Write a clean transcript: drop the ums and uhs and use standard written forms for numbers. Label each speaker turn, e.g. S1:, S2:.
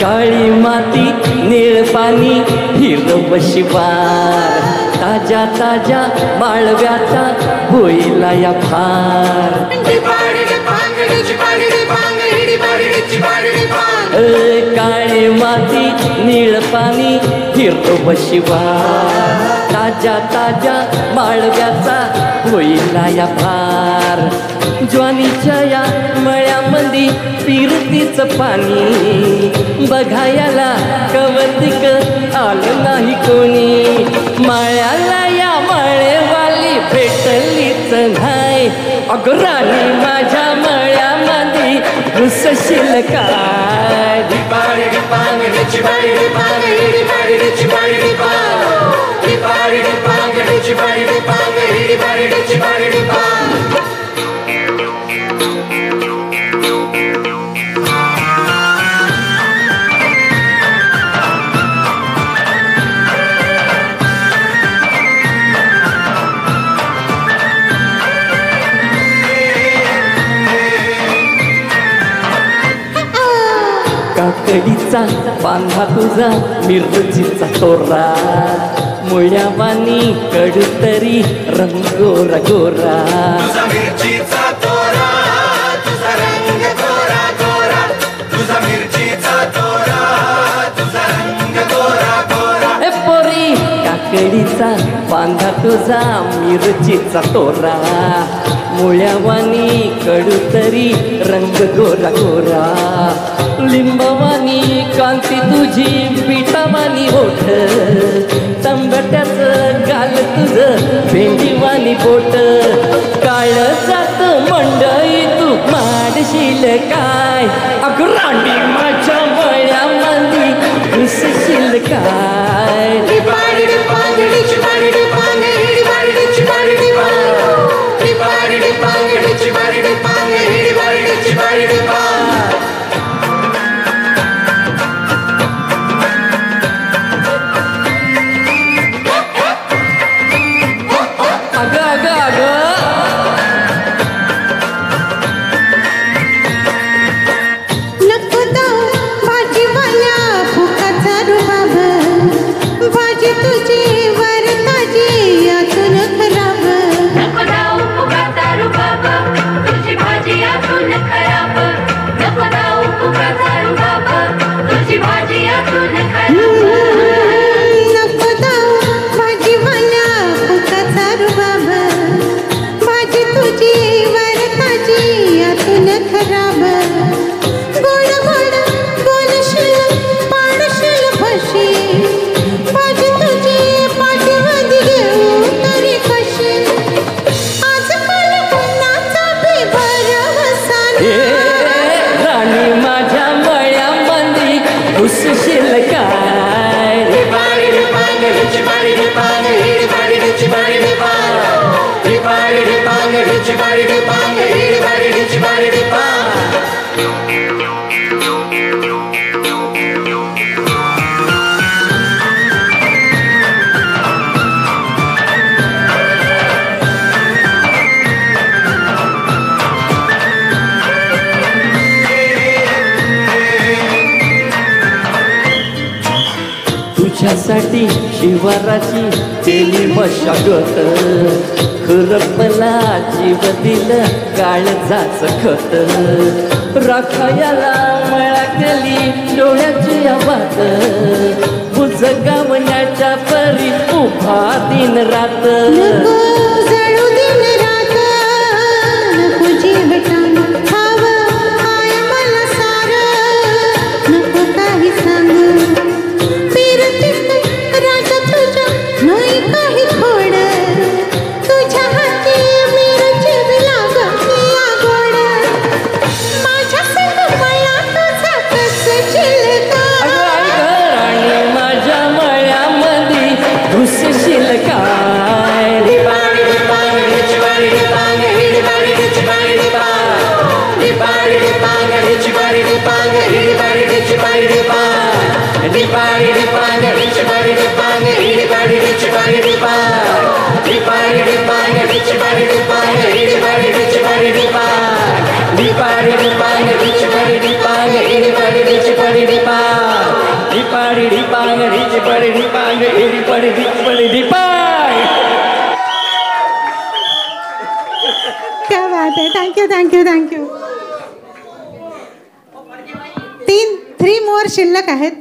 S1: काळी माती निळ पाणी हिरव शिवार ताज्या ताज्या माळव्याचा होईला या फार काळी माती निळ पाणी हिरव शिवार ताज्या ताज्या माळव्याचा होईला या फार ज्वानीच्या या मळ्यामध्ये फिरतीच पाणी बघायला कवतिक आलं नाही कोणी माळ्याला या माळेवाली भेटलीच नाही अगं राणी माझ्या मळ्यामध्ये घुसशील काय काकडीचा बांधा तुझा मिरचीचा तोरा मुळ्यावानी कडतरी रंग गोरा गोरा
S2: तुझा मिरचीचा तोरा तुझा रंग गोरा गोरा तुझा मिरचीचा तोरा तुझा रंग गोरा गोरा
S1: ए पोरी काकडीचा बांधा तुझा मिरचीचा तोरा मुळ्यावानी कडतरी रंग गोरा गोरा लिंबवानी कांती तुझी पिठावानी होठ तंबट्याचं गाल तुझं भेंडीवानी बोट काळ जात मंडई तू माडशील काय अगं राणी माझ्या मळ्यामध्ये घुसशील काय तुझ्यासाठी शिवाराची केली मशागत खुरपला जीव दिलं काळजाच खत राखायला मळा केली डोळ्याची आवाज बुजगावण्याच्या परी उभा दिन रात bari dipang, dipari dipang, rich bari dipang, iri bari rich bari dipang, dipari dipang, rich bari dipang, iri bari rich bari dipang, dipari dipang, rich bari dipang, iri bari rich bari dipang.
S3: क्या बात है, thank you thank you thank you. 3 more शिल्लक आहेत.